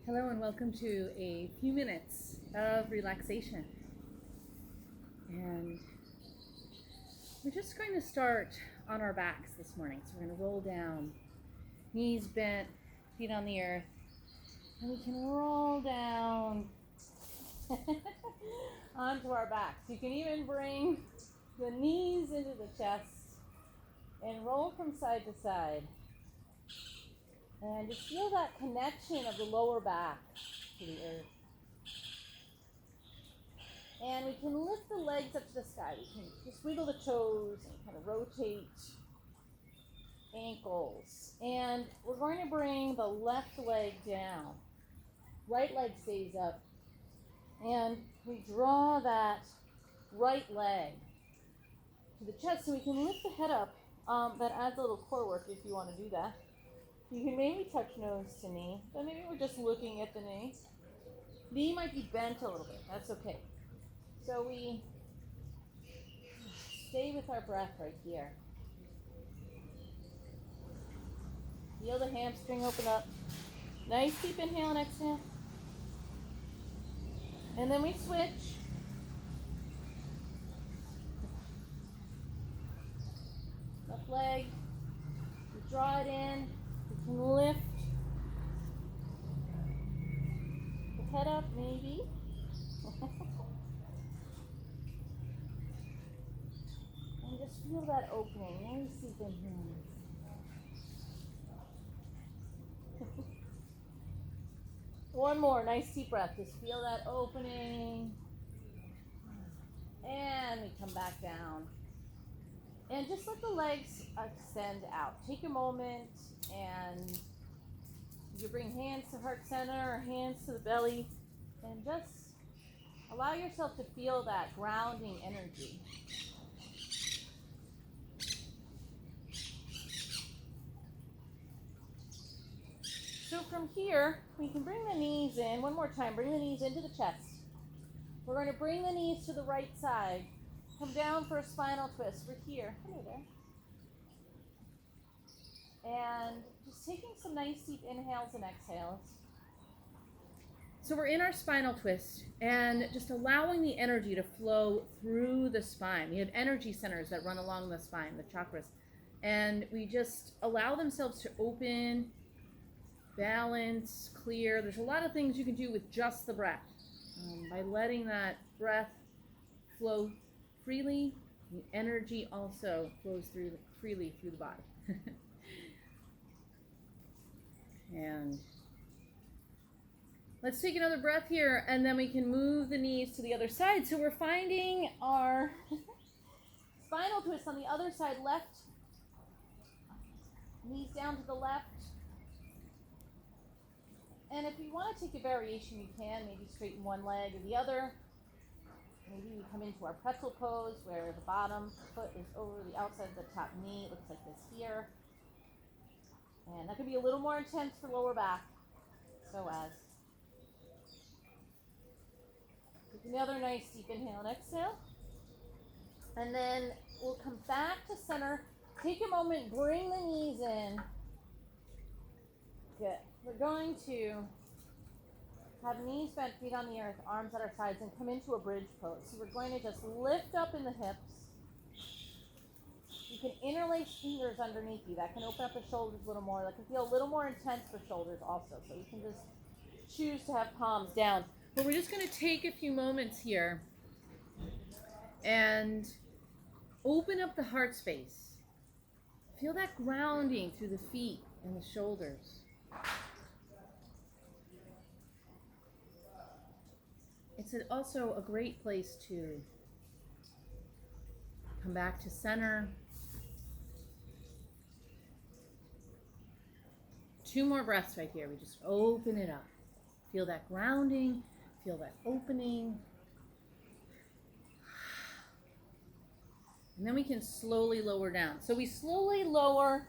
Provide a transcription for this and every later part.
Hello and welcome to a few minutes of relaxation. And we're just going to start on our backs this morning. So we're going to roll down, knees bent, feet on the earth, and we can roll down onto our backs. You can even bring the knees into the chest and roll from side to side. And just feel that connection of the lower back to the earth. And we can lift the legs up to the sky. We can just wiggle the toes and kind of rotate ankles. And we're going to bring the left leg down. Right leg stays up. And we draw that right leg to the chest so we can lift the head up. That adds a little core work if you want to do that. You can maybe touch nose to knee, but maybe we're just looking at the knee. Knee might be bent a little bit. That's okay. So we stay with our breath right here. Feel the hamstring open up. Nice deep inhale and exhale. And then we switch. Left leg. We draw it in. We can lift the head up maybe. And just feel that opening. Nice deep inhale. One more, nice deep breath. Just feel that opening. And we come back down. And just let the legs extend out. Take a moment and you bring hands to heart center or hands to the belly. And just allow yourself to feel that grounding energy. So from here, we can bring the knees in. One more time, bring the knees into the chest. We're going to bring the knees to the right side. Come down for a spinal twist. We're here. Hello there. And just taking some nice deep inhales and exhales. So we're in our spinal twist and just allowing the energy to flow through the spine. We have energy centers that run along the spine, the chakras. And we just allow themselves to open, balance, clear. There's a lot of things you can do with just the breath. By letting that breath flow freely, the energy also flows freely through the body. And let's take another breath here, and then we can move the knees to the other side. So we're finding our spinal twist on the other side, left. Knees down to the left. And if you want to take a variation, you can. Maybe straighten one leg or the other. Maybe we come into our pretzel pose where the bottom foot is over the outside of the top knee. It looks like this here. And that could be a little more intense for lower back. So as. Take another nice deep inhale and exhale. And then we'll come back to center. Take a moment, bring the knees in. Good. We're going to have knees bent, feet on the earth, arms at our sides, and come into a bridge pose. So we're going to just lift up in the hips. You can interlace fingers underneath you. That can open up the shoulders a little more. That can feel a little more intense for shoulders also. So you can just choose to have palms down. But we're just going to take a few moments here and open up the heart space. Feel that grounding through the feet and the shoulders. It's also a great place to come back to center. 2 more breaths right here. We just open it up. Feel that grounding, feel that opening. And then we can slowly lower down. So we slowly lower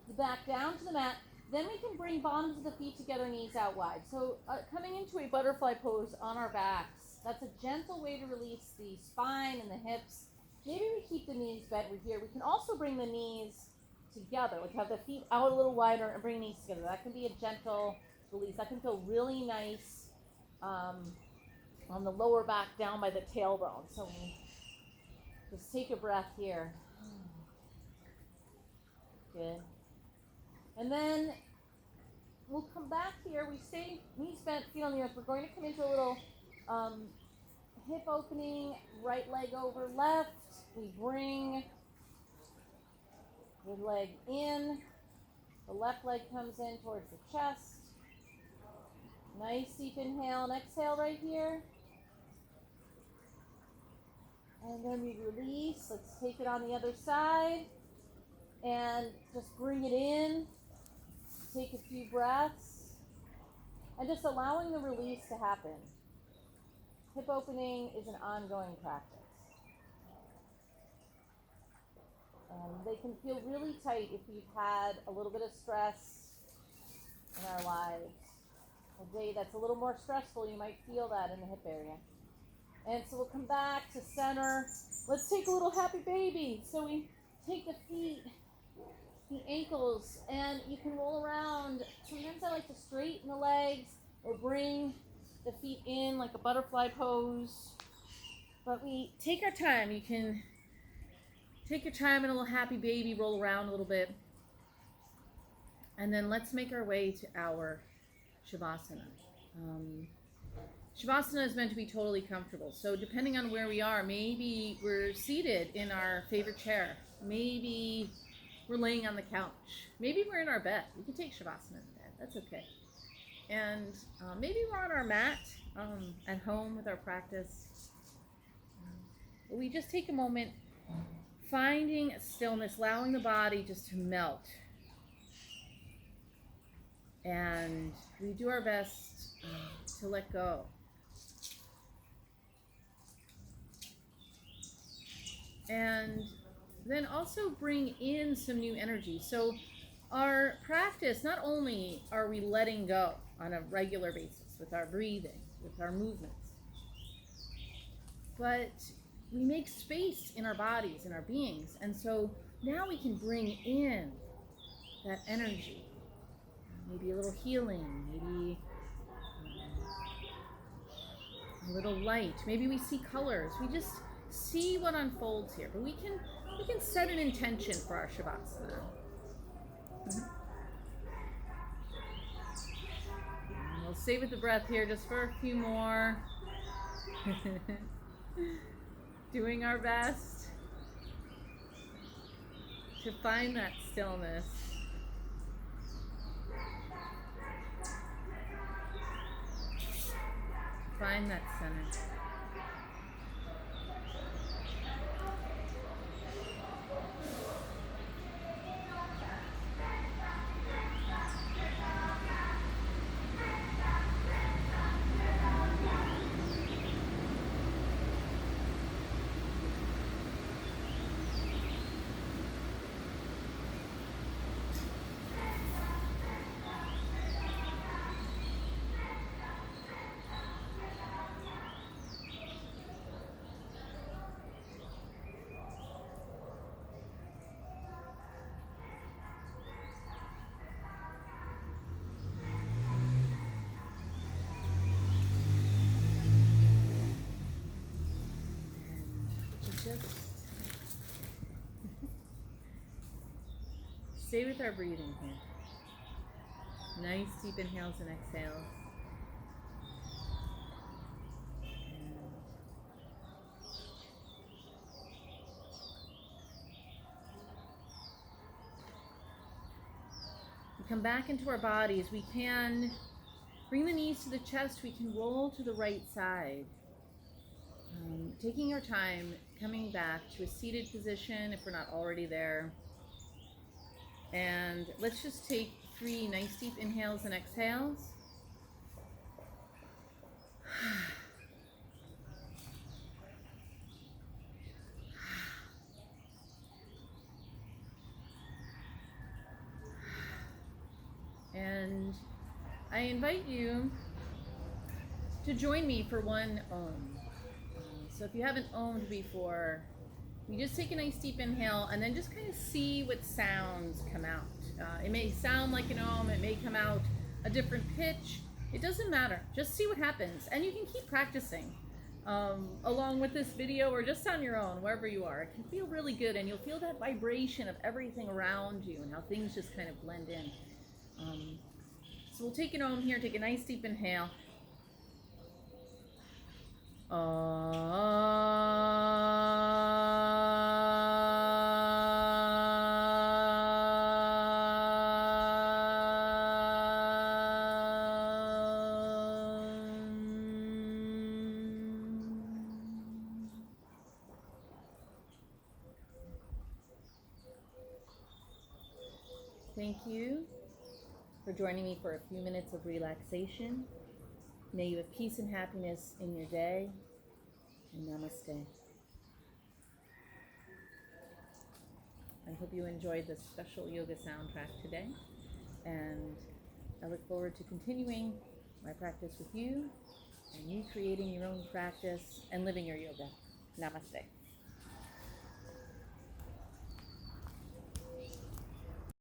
the back down to the mat. Then we can bring bottoms of the feet together, knees out wide. So coming into a butterfly pose on our backs. That's a gentle way to release the spine and the hips. Maybe we keep the knees bent right here. We can also bring the knees together. Like have the feet out a little wider and bring knees together. That can be a gentle release. That can feel really nice on the lower back down by the tailbone. So just take a breath here. Good. And then we'll come back here. We stay knees bent, feet on the earth. We're going to come into a little hip opening, right leg over left. We bring the leg in. The left leg comes in towards the chest. Nice deep inhale and exhale right here. And then we release. Let's take it on the other side. And just bring it in. Take a few breaths. And just allowing the release to happen. Hip opening is an ongoing practice. They can feel really tight if we've had a little bit of stress in our lives. A day that's a little more stressful, you might feel that in the hip area. And so we'll come back to center. Let's take a little happy baby. So we take the feet, the ankles, and you can roll around. Sometimes I like to straighten the legs or bring the feet in like a butterfly pose. But we take our time. You can take your time in a little happy baby, roll around a little bit. And then let's make our way to our Shavasana. Shavasana is meant to be totally comfortable. So depending on where we are, maybe we're seated in our favorite chair. Maybe we're laying on the couch. Maybe we're in our bed. We can take Shavasana in bed. That's okay. And maybe we're on our mat at home with our practice. We just take a moment, finding stillness, allowing the body just to melt. And we do our best to let go. And then also bring in some new energy. So our practice, not only are we letting go on a regular basis with our breathing, with our movements, but we make space in our bodies, in our beings. And so now we can bring in that energy. Maybe a little healing, maybe a little light. Maybe we see colors. We just see what unfolds here. But we can set an intention for our Shavasana. We'll stay with the breath here just for a few more. Doing our best to find that stillness. Find that center. Just stay with our breathing here. Nice deep inhales and exhales. We come back into our bodies. We can bring the knees to the chest. We can roll to the right side. Taking our time, coming back to a seated position if we're not already there. And let's just take 3 nice deep inhales and exhales. And I invite you to join me for one Om. So if you haven't Om'd before, you just take a nice deep inhale and then just kind of see what sounds come out. It may sound like an Om, it may come out a different pitch. It doesn't matter. Just see what happens. And you can keep practicing along with this video or just on your own, wherever you are. It can feel really good, and you'll feel that vibration of everything around you and how things just kind of blend in. So we'll take it home here. Take a nice deep inhale. Thank you for joining me for a few minutes of relaxation. May you have peace and happiness in your day, and namaste. I hope you enjoyed this special yoga soundtrack today, and I look forward to continuing my practice with you, and you creating your own practice and living your yoga. Namaste.